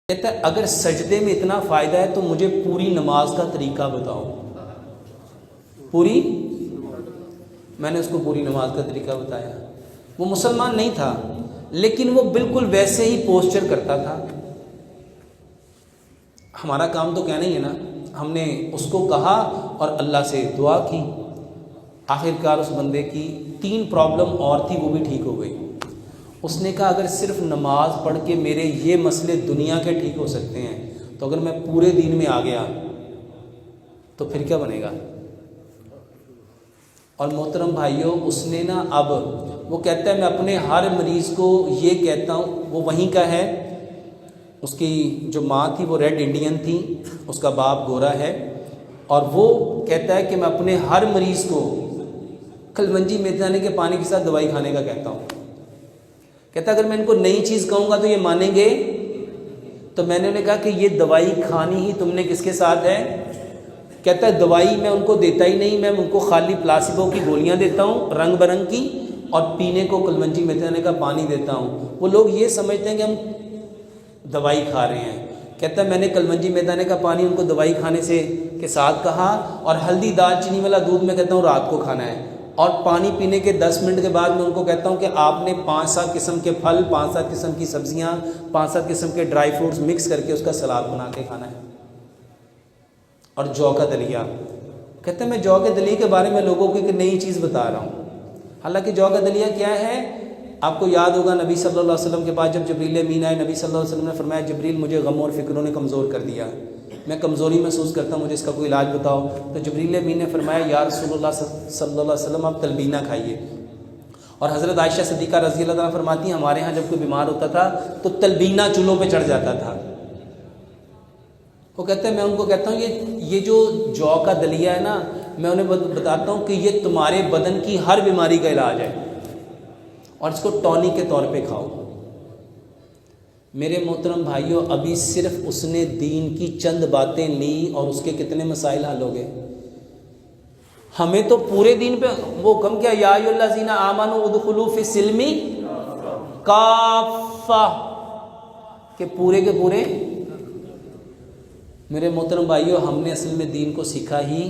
کہتا ہے اگر سجدے میں اتنا فائدہ ہے تو مجھے پوری نماز کا طریقہ بتاؤ. میں نے اس کو پوری نماز کا طریقہ بتایا. وہ مسلمان نہیں تھا لیکن وہ بالکل ویسے ہی پوسچر کرتا تھا. ہمارا کام تو کہنا ہی ہے نا. ہم نے اس کو کہا اور اللہ سے دعا کی. آخرکار اس بندے کی 3 پرابلم اور تھی، وہ بھی ٹھیک ہو گئی. اس نے کہا اگر صرف نماز پڑھ کے میرے یہ مسئلے دنیا کے ٹھیک ہو سکتے ہیں تو اگر میں پورے دین میں آ گیا تو پھر کیا بنے گا. اور محترم بھائیوں، اس نے نا اب وہ کہتا ہے میں اپنے ہر مریض کو یہ کہتا ہوں، وہ وہیں کا ہے. اس کی جو ماں تھی وہ ریڈ انڈین تھی، اس کا باپ گورا ہے. اور وہ کہتا ہے کہ میں اپنے ہر مریض کو کلونجی میتھانے کے پانی کے ساتھ دوائی کھانے کا کہتا ہوں. کہتا ہے اگر میں ان کو نئی چیز کہوں گا تو یہ مانیں گے. تو میں نے انہیں کہا کہ یہ دوائی کھانی ہی تم نے کس کے ساتھ ہے. کہتا ہے دوائی میں ان کو دیتا ہی نہیں، میں ان کو خالی پلاسیبو کی گولیاں دیتا ہوں رنگ برنگ کی، اور پینے کو کلونجی میتھانے کا پانی دیتا ہوں. وہ لوگ یہ سمجھتے ہیں کہ ہم دوائی کھا رہے ہیں. کہتا ہے میں نے کلونجی میتھانے کا پانی ان کو دوائی کھانے سے کے ساتھ کہا، اور ہلدی دال چینی والا دودھ میں کہتا ہوں رات کو کھانا ہے. اور پانی پینے کے 10 منٹ کے بعد میں ان کو کہتا ہوں کہ آپ نے 5-7 قسم کے پھل، 5-7 قسم کی سبزیاں، 5-7 قسم کے ڈرائی فروٹس مکس کر کے اس کا سلاد بنا کے کھانا ہے. اور جو کا دلیا، کہتے ہیں میں جو کے دلیے کے بارے میں لوگوں کو ایک نئی چیز بتا رہا ہوں. حالانکہ جو کا دلیا کیا ہے، آپ کو یاد ہوگا نبی صلی اللہ علیہ وسلم کے بعد جب جبریل امین آئے، نبی صلی اللہ علیہ وسلم نے فرمایا جبریل مجھے غم اور فکروں نے کمزور کر دیا، میں کمزوری محسوس کرتا ہوں، مجھے اس کا کوئی علاج بتاؤ. تو جبریل امین نے فرمایا یا رسول اللہ صلی اللہ علیہ وسلم آپ تلبینہ کھائیے. اور حضرت عائشہ صدیقہ رضی اللہ عنہا فرماتی ہیں ہمارے ہاں جب کوئی بیمار ہوتا تھا تو تلبینہ چولہوں پہ چڑھ جاتا تھا. وہ کہتے ہیں میں ان کو کہتا ہوں یہ جو کا دلیا ہے نا، میں انہیں بتاتا ہوں کہ یہ تمہارے بدن کی ہر بیماری کا علاج ہے، اور اس کو ٹونک کے طور پہ کھاؤ. میرے محترم بھائیوں، ابھی صرف اس نے دین کی چند باتیں لی اور اس کے کتنے مسائل حل ہو گئے. ہمیں تو پورے دین پہ وہ کم کیا، یا ایھا الذین آمنوا ادخلوا فی السلم کافہ، کہ پورے کے پورے. میرے محترم بھائیوں، ہم نے اصل میں دین کو سیکھا ہی